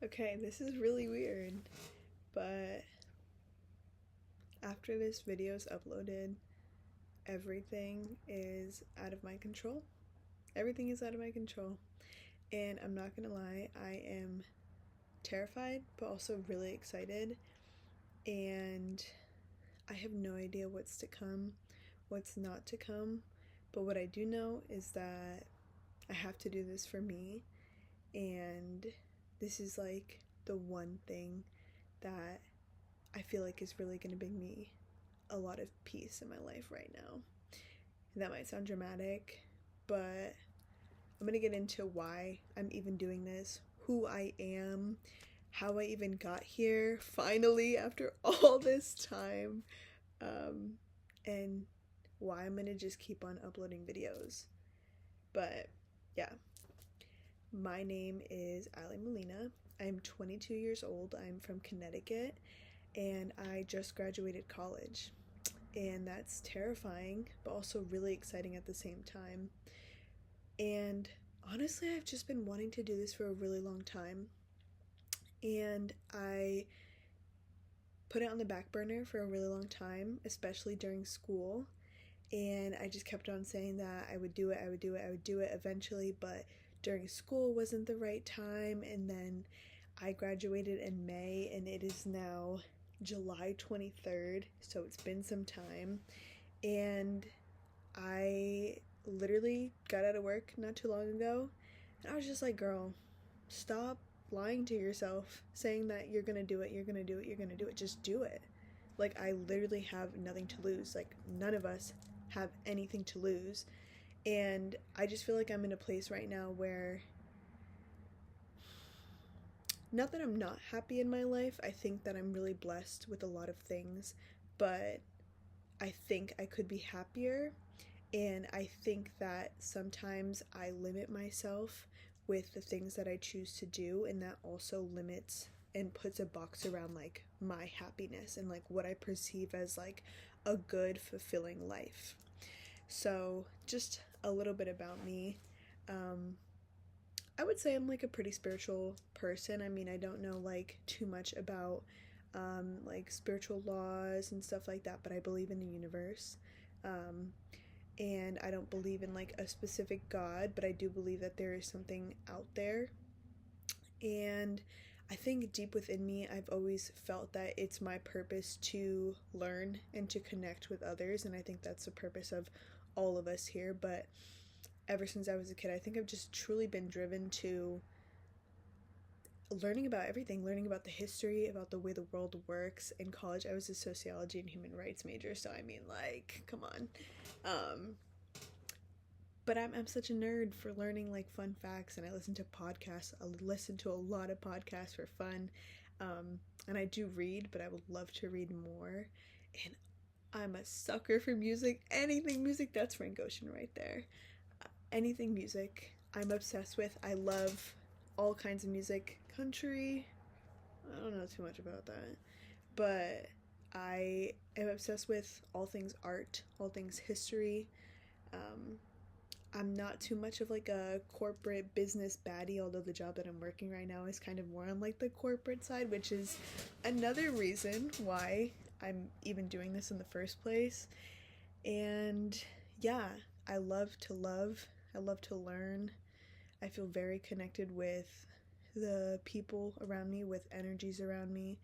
Okay, this is really weird, but after this video is uploaded, everything is out of my control. Everything is out of my control. And I'm not gonna lie, I am terrified, but also really excited. And I have no idea what's to come, what's not to come. But what I do know is that I have to do this for me. And this is like the one thing that I feel like is really going to bring me a lot of peace in my life right now. And that might sound dramatic, but I'm going to get into why I'm even doing this, who I am, how I even got here finally after all this time, and why I'm going to just keep on uploading videos. But yeah, my name is Aly Molina. I'm 22 years old. I'm from Connecticut, and I just graduated college. And that's terrifying, but also really exciting at the same time. And honestly, I've just been wanting to do this for a really long time. And I put it on the back burner for a really long time, especially during school. And I just kept on saying that I would do it eventually, but during school wasn't the right time. And then I graduated in May, and it is now July 23rd, so it's been some time. And I literally got out of work not too long ago, and I was just like, girl, stop lying to yourself, saying that you're gonna do it, just do it. Like, I literally have nothing to lose. Like, none of us have anything to lose. And I just feel like I'm in a place right now where, not that I'm not happy in my life, I think that I'm really blessed with a lot of things, but I think I could be happier. And I think that sometimes I limit myself with the things that I choose to do, and that also limits and puts a box around like my happiness and like what I perceive as like a good, fulfilling life. So just a little bit about me. I would say I'm like a pretty spiritual person. I mean, I don't know like too much about like spiritual laws and stuff like that, but I believe in the universe. And I don't believe in like a specific God, but I do believe that there is something out there. And I think deep within me, I've always felt that it's my purpose to learn and to connect with others, and I think that's the purpose of all of us here. But ever since I was a kid, I think I've just truly been driven to learning about everything, learning about the history, about the way the world works. In college, I was a sociology and human rights major, so I mean, like, come on. But I'm such a nerd for learning like fun facts, and I listen to podcasts. I listen to a lot of podcasts for fun, and I do read, but I would love to read more. And I'm a sucker for music. Anything music, that's Frank Ocean right there. Anything music, I'm obsessed with. I love all kinds of music. Country, I don't know too much about that, but I am obsessed with all things art, all things history. I'm not too much of like a corporate business baddie, although the job that I'm working right now is kind of more on like the corporate side, which is another reason why I'm even doing this in the first place. And yeah, I love to love, I love to learn. I feel very connected with the people around me, with energies around me,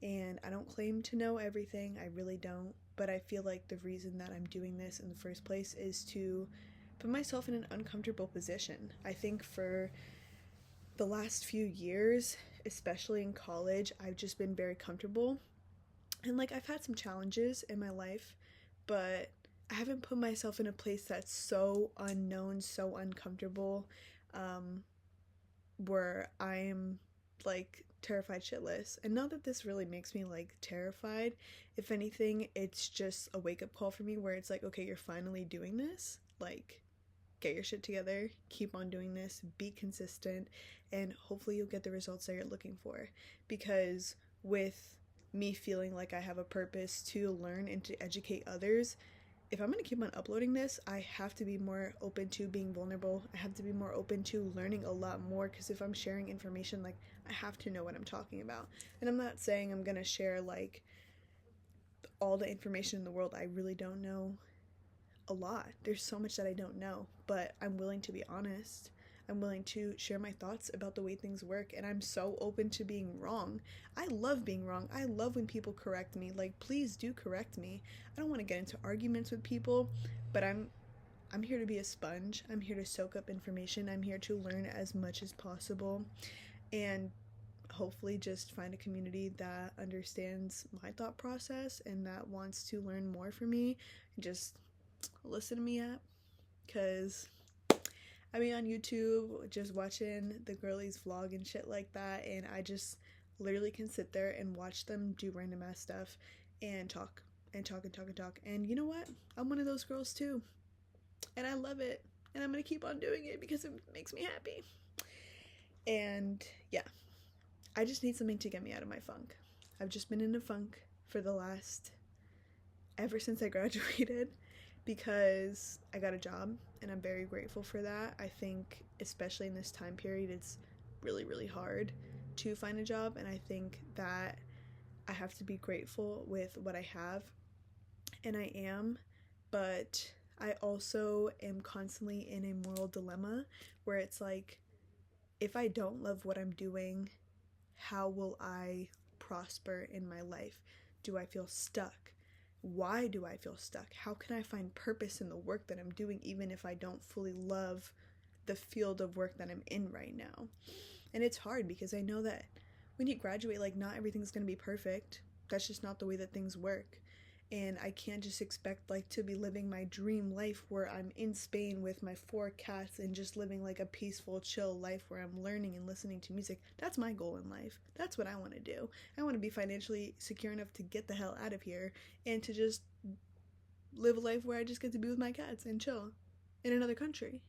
and I don't claim to know everything, I really don't, but I feel like the reason that I'm doing this in the first place is to put myself in an uncomfortable position. I think for the last few years, especially in college, I've just been very comfortable, and like I've had some challenges in my life, but I haven't put myself in a place that's so unknown, so uncomfortable, where I'm like terrified shitless. And not that this really makes me like terrified. If anything, it's just a wake up call for me where it's like, okay, you're finally doing this. Like, get your shit together, keep on doing this, be consistent, and hopefully you'll get the results that you're looking for. Because with me feeling like I have a purpose to learn and to educate others, if I'm going to keep on uploading this, I have to be more open to being vulnerable. I have to be more open to learning a lot more, because if I'm sharing information, like, I have to know what I'm talking about. And I'm not saying I'm going to share, like, all the information in the world. I really don't know a lot. There's so much that I don't know, but I'm willing to be honest. I'm willing to share my thoughts about the way things work, and I'm so open to being wrong. I love being wrong. I love when people correct me. Like, please do correct me. I don't want to get into arguments with people, but I'm here to be a sponge. I'm here to soak up information. I'm here to learn as much as possible, and hopefully just find a community that understands my thought process and that wants to learn more from me and just listen to me up, because I mean, on YouTube, just watching the girlies vlog and shit like that, and I just literally can sit there and watch them do random ass stuff and talk and talk and talk and talk. And you know what? I'm one of those girls too. And I love it. And I'm going to keep on doing it because it makes me happy. And yeah, I just need something to get me out of my funk. I've just been in a funk for ever since I graduated, because I got a job, and I'm very grateful for that. I think especially in this time period, it's really, really hard to find a job, and I think that I have to be grateful with what I have, and I am, but I also am constantly in a moral dilemma where it's like, if I don't love what I'm doing, how will I prosper in my life? Do I feel stuck? Why do I feel stuck? How can I find purpose in the work that I'm doing, even if I don't fully love the field of work that I'm in right now? And it's hard, because I know that when you graduate, like, not everything's going to be perfect. That's just not the way that things work. And I can't just expect, like, to be living my dream life where I'm in Spain with my 4 cats and just living, like, a peaceful, chill life where I'm learning and listening to music. That's my goal in life. That's what I want to do. I want to be financially secure enough to get the hell out of here and to just live a life where I just get to be with my cats and chill in another country.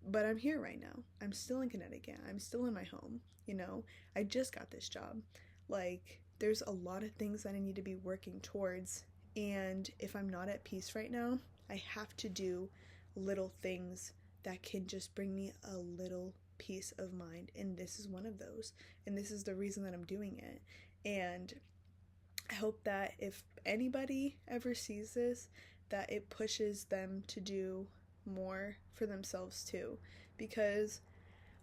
But I'm here right now. I'm still in Connecticut. I'm still in my home, you know? I just got this job. Like, there's a lot of things that I need to be working towards, and if I'm not at peace right now, I have to do little things that can just bring me a little peace of mind, and this is one of those, and this is the reason that I'm doing it. And I hope that if anybody ever sees this, that it pushes them to do more for themselves too, because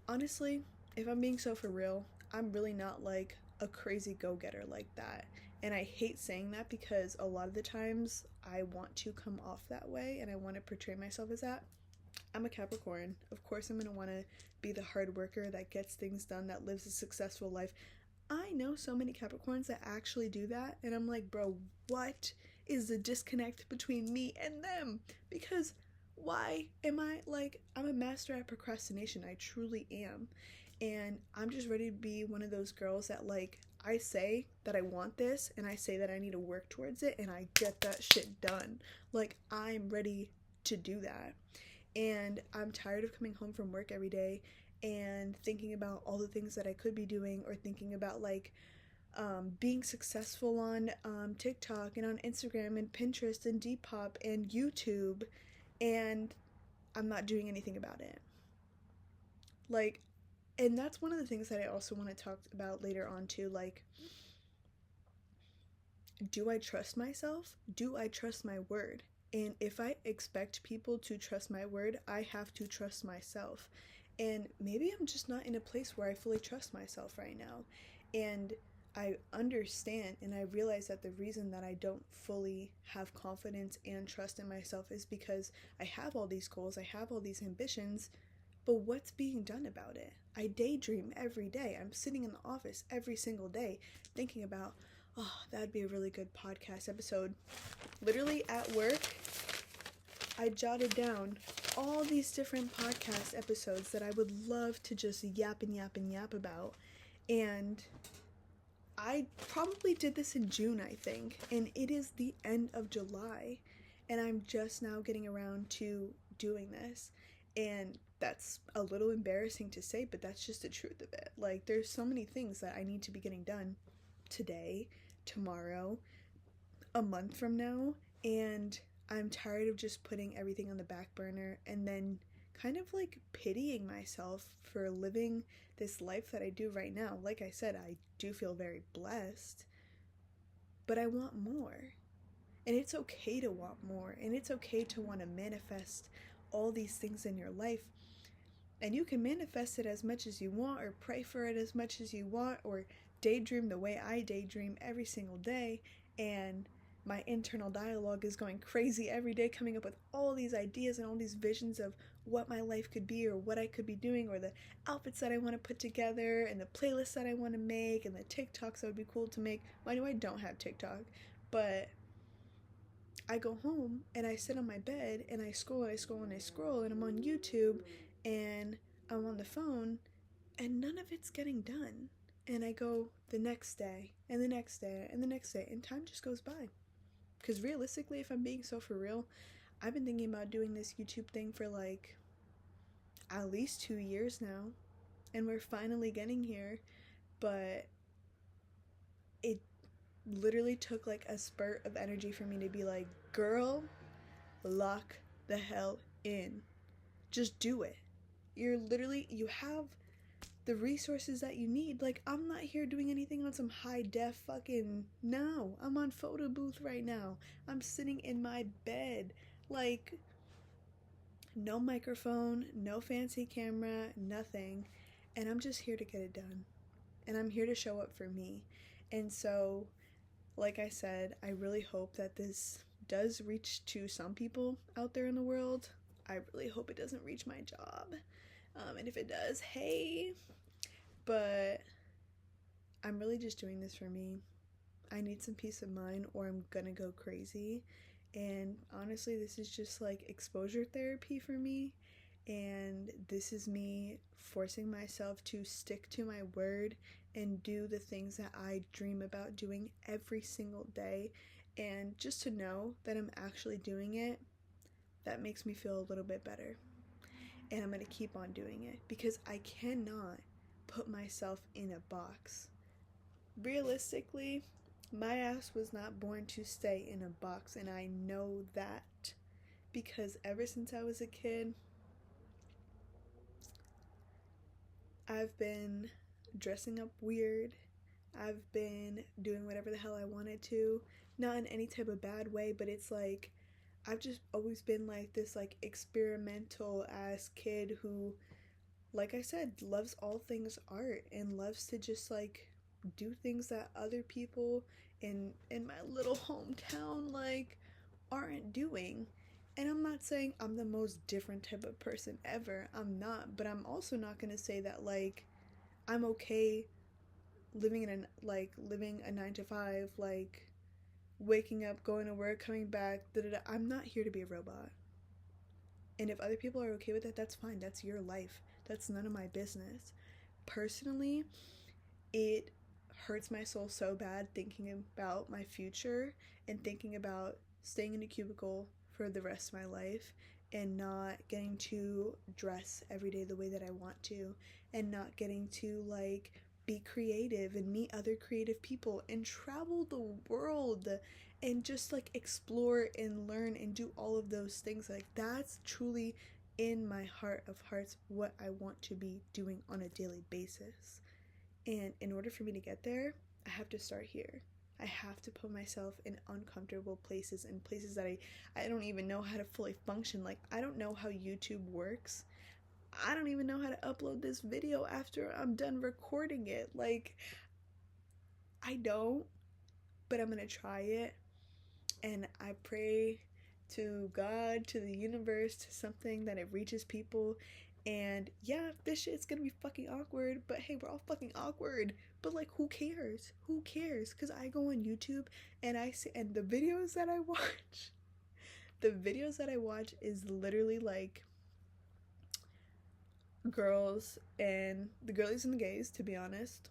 honestly, if I'm being so for real, I'm really not like a crazy go-getter like that. And I hate saying that, because a lot of the times I want to come off that way and I want to portray myself as that. I'm a Capricorn. Of course I'm going to want to be the hard worker that gets things done, that lives a successful life. I know so many Capricorns that actually do that, and I'm like, bro, what is the disconnect between me and them? Because why am I, like, I'm a master at procrastination. I truly am. And I'm just ready to be one of those girls that, like, I say that I want this, and I say that I need to work towards it, and I get that shit done. Like, I'm ready to do that. And I'm tired of coming home from work every day and thinking about all the things that I could be doing, or thinking about, like, being successful on TikTok and on Instagram and Pinterest and Depop and YouTube, and I'm not doing anything about it. Like, and that's one of the things that I also want to talk about later on too. Like, do I trust myself? Do I trust my word? And if I expect people to trust my word, I have to trust myself. And maybe I'm just not in a place where I fully trust myself right now. And I understand and I realize that the reason that I don't fully have confidence and trust in myself is because I have all these goals, I have all these ambitions, but what's being done about it? I daydream every day. I'm sitting in the office every single day thinking about, oh, that'd be a really good podcast episode. Literally at work, I jotted down all these different podcast episodes that I would love to just yap and yap and yap about. And I probably did this in June, I think, and it is the end of July, and I'm just now getting around to doing this, and that's a little embarrassing to say, but that's just the truth of it. Like, there's so many things that I need to be getting done today, tomorrow, a month from now, and I'm tired of just putting everything on the back burner and then kind of like pitying myself for living this life that I do right now. Like I said, I do feel very blessed, but I want more. And it's okay to want more, and it's okay to want to manifest all these things in your life. And you can manifest it as much as you want, or pray for it as much as you want, or daydream the way I daydream every single day. And my internal dialogue is going crazy every day, coming up with all these ideas and all these visions of what my life could be, or what I could be doing, or the outfits that I want to put together, and the playlists that I want to make, and the TikToks that would be cool to make. Well, I know I don't have TikTok, but I go home and I sit on my bed and I scroll and I scroll and I scroll, and I'm on YouTube and I'm on the phone, and none of it's getting done. And I go the next day and the next day and the next day, and time just goes by. Because realistically, if I'm being so for real, I've been thinking about doing this YouTube thing for like at least 2 years now, and we're finally getting here. But it literally took like a spurt of energy for me to be like, girl, lock the hell in. Just do it. You have the resources that you need. Like, I'm not here doing anything on some high def fucking, no. I'm on photo booth right now. I'm sitting in my bed. Like, no microphone, no fancy camera, nothing. And I'm just here to get it done. And I'm here to show up for me. And so, like I said, I really hope that this does reach to some people out there in the world. I really hope it doesn't reach my job. And if it does, hey. But I'm really just doing this for me. I need some peace of mind, or I'm gonna go crazy. And honestly, this is just like exposure therapy for me. And this is me forcing myself to stick to my word and do the things that I dream about doing every single day. And just to know that I'm actually doing it, that makes me feel a little bit better. And I'm going to keep on doing it, because I cannot put myself in a box. Realistically, my ass was not born to stay in a box, and I know that, because ever since I was a kid, I've been dressing up weird. I've been doing whatever the hell I wanted to. Not in any type of bad way, but it's like, I've just always been like this like experimental ass kid who, like I said, loves all things art and loves to just like do things that other people in my little hometown like aren't doing. And I'm not saying I'm the most different type of person ever. I'm not, but I'm also not going to say that like I'm okay living living a 9 to 5, like waking up, going to work, coming back, da-da-da. I'm not here to be a robot. And if other people are okay with that, that's fine. That's your life. That's none of my business. Personally, it hurts my soul so bad thinking about my future and thinking about staying in a cubicle for the rest of my life and not getting to dress every day the way that I want to, and not getting to like be creative and meet other creative people and travel the world and just like explore and learn and do all of those things. Like, that's truly in my heart of hearts what I want to be doing on a daily basis. And in order for me to get there, I have to start here. I have to put myself in uncomfortable places, and places that I don't even know how to fully function. Like, I don't know how YouTube works. I don't even know how to upload this video after I'm done recording it. Like, I don't, but I'm gonna try it. And I pray to God, to the universe, to something, that it reaches people. And yeah, this shit's gonna be fucking awkward, but hey, we're all fucking awkward. But like, who cares? Who cares? Because I go on YouTube and I see, and the videos that I watch is literally like girls and the girlies and the gays, to be honest,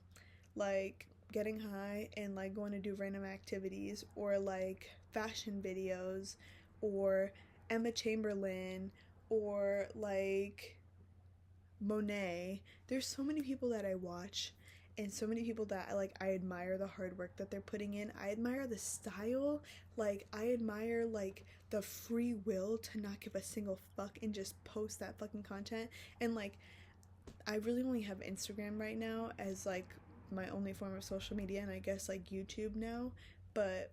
like getting high and like going to do random activities, or like fashion videos, or Emma Chamberlain, or like Monet. There's so many people that I watch, and so many people that I admire the hard work that they're putting in. I admire the style. Like, I admire like the free will to not give a single fuck and just post that fucking content. And like, I really only have Instagram right now as like my only form of social media, and I guess like YouTube now. But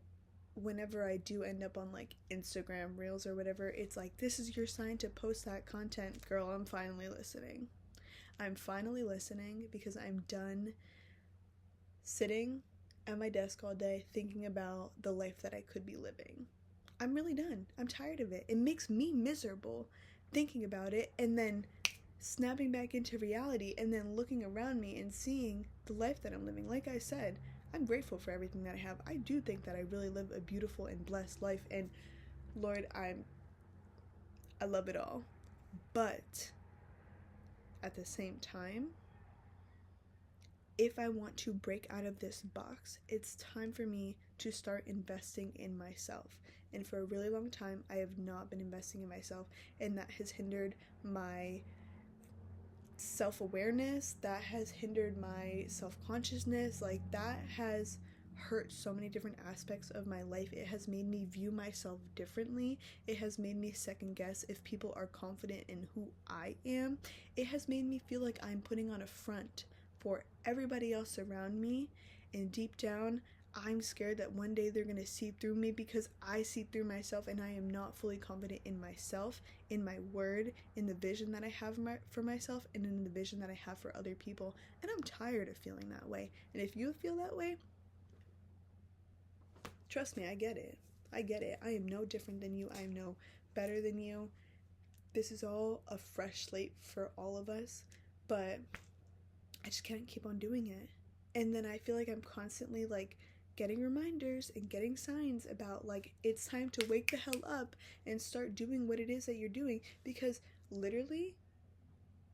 whenever I do end up on like Instagram Reels or whatever, it's like, this is your sign to post that content. Girl, I'm finally listening. I'm finally listening because I'm done sitting at my desk all day thinking about the life that I could be living. I'm really done. I'm tired of it. It makes me miserable thinking about it and then snapping back into reality and then looking around me and seeing the life that I'm living. Like I said, I'm grateful for everything that I have. I do think that I really live a beautiful and blessed life, and Lord, I love it all. But at the same time, if I want to break out of this box, it's time for me to start investing in myself. And for a really long time, I have not been investing in myself, and that has hindered my self-awareness, that has hindered my self-consciousness. Like, that has hurt so many different aspects of my life. It has made me view myself differently. It has made me second guess if people are confident in who I am. It has made me feel like I'm putting on a front for everybody else around me, and deep down I'm scared that one day they're going to see through me because I see through myself, and I am not fully confident in myself, in my word, in the vision that I have for myself, and in the vision that I have for other people. And I'm tired of feeling that way. And if you feel that way, trust me, I get it. I get it. I am no different than you. I am no better than you. This is all a fresh slate for all of us, but I just can't keep on doing it. And then I feel like I'm constantly like getting reminders and getting signs about like, it's time to wake the hell up and start doing what it is that you're doing, because literally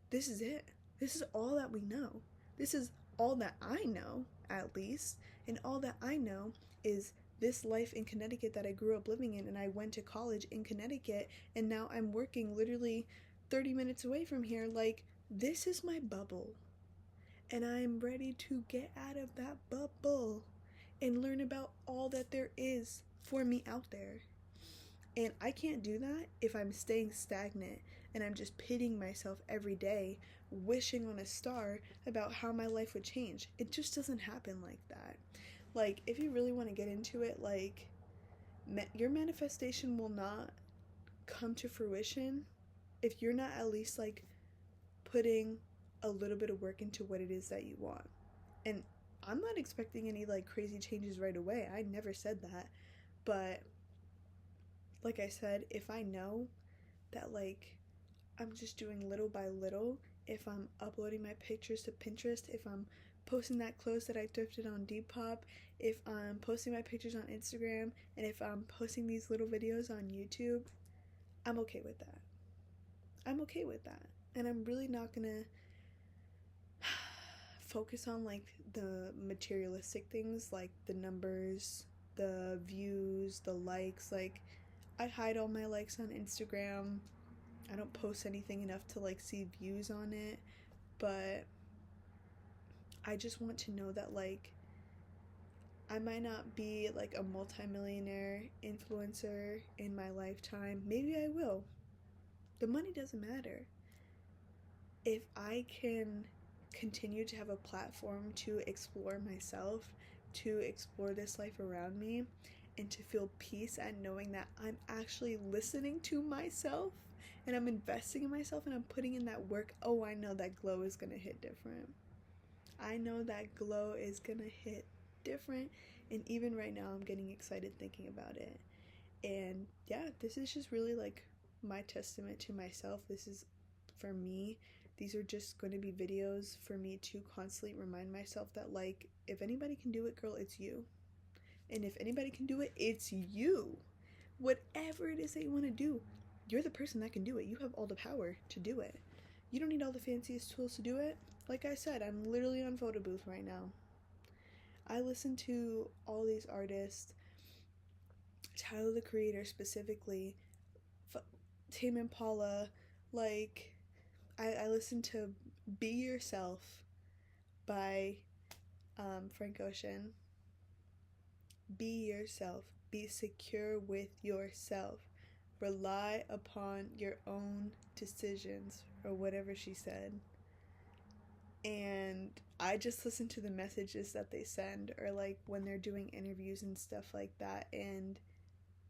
this is it. This is all that we know. This is all that I know, at least. And all that I know is this life in Connecticut that I grew up living in, and I went to college in Connecticut, and now I'm working literally 30 minutes away from here. Like, this is my bubble. And I'm ready to get out of that bubble and learn about all that there is for me out there. And I can't do that if I'm staying stagnant and I'm just pitying myself every day, wishing on a star about how my life would change. It just doesn't happen like that. Like, if you really want to get into it, like, your manifestation will not come to fruition if you're not at least like putting a little bit of work into what it is that you want. And I'm not expecting any like crazy changes right away. I never said that. But like I said, if I know that like I'm just doing little by little, if I'm uploading my pictures to Pinterest, if I'm posting that clothes that I thrifted on Depop, if I'm posting my pictures on Instagram, and if I'm posting these little videos on YouTube, I'm okay with that. I'm okay with that. And I'm really not gonna focus on like the materialistic things, like the numbers, the views, the likes. Like, I hide all my likes on Instagram. I don't post anything enough to like see views on it, but I just want to know that like I might not be like a multimillionaire influencer in my lifetime. Maybe I will. The money doesn't matter. If I can continue to have a platform to explore myself, to explore this life around me, and to feel peace at knowing that I'm actually listening to myself and I'm investing in myself and I'm putting in that work, oh, I know that glow is gonna hit different. I know that glow is gonna hit different, and even right now I'm getting excited thinking about it. And yeah, this is just really like my testament to myself. This is for me. These are just going to be videos for me to constantly remind myself that like, if anybody can do it, girl, it's you. And if anybody can do it, it's you. Whatever it is that you want to do, you're the person that can do it. You have all the power to do it. You don't need all the fanciest tools to do it. Like I said, I'm literally on photo booth right now. I listen to all these artists, Tyler the Creator specifically, Tame Impala, like I listen to Be Yourself by Frank Ocean. Be yourself. Be secure with yourself. Rely upon your own decisions, or whatever she said. And I just listen to the messages that they send, or like when they're doing interviews and stuff like that, and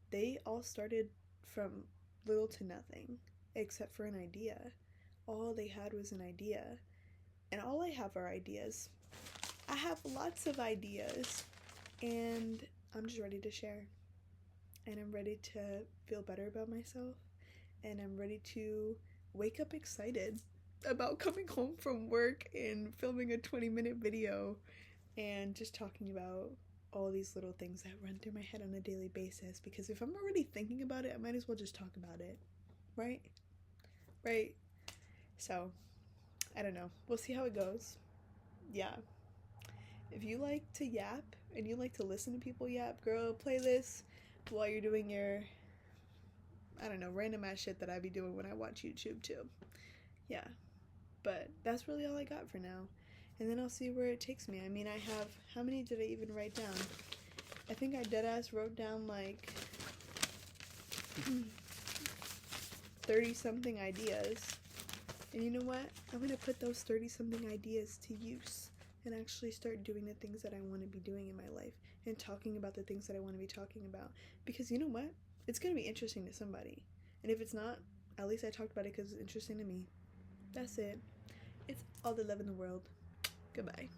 they all started from little to nothing except for an idea. All they had was an idea, and all I have are ideas. I have lots of ideas, and I'm just ready to share, and I'm ready to feel better about myself, and I'm ready to wake up excited about coming home from work and filming a 20-minute video and just talking about all these little things that run through my head on a daily basis, because if I'm already thinking about it, I might as well just talk about it, right? So I don't know, we'll see how it goes. Yeah, if you like to yap and you like to listen to people yap, girl, play this while you're doing your, I don't know, random ass shit that I be doing when I watch YouTube too. Yeah, but that's really all I got for now, and then I'll see where it takes me. I mean, I have, how many did I even write down? I think I deadass wrote down like 30 something ideas, and you know what, I'm gonna put those 30 something ideas to use and actually start doing the things that I want to be doing in my life, and talking about the things that I want to be talking about, because you know what, it's gonna be interesting to somebody, and if it's not, at least I talked about it because it's interesting to me. That's it. It's all the love in the world. Goodbye.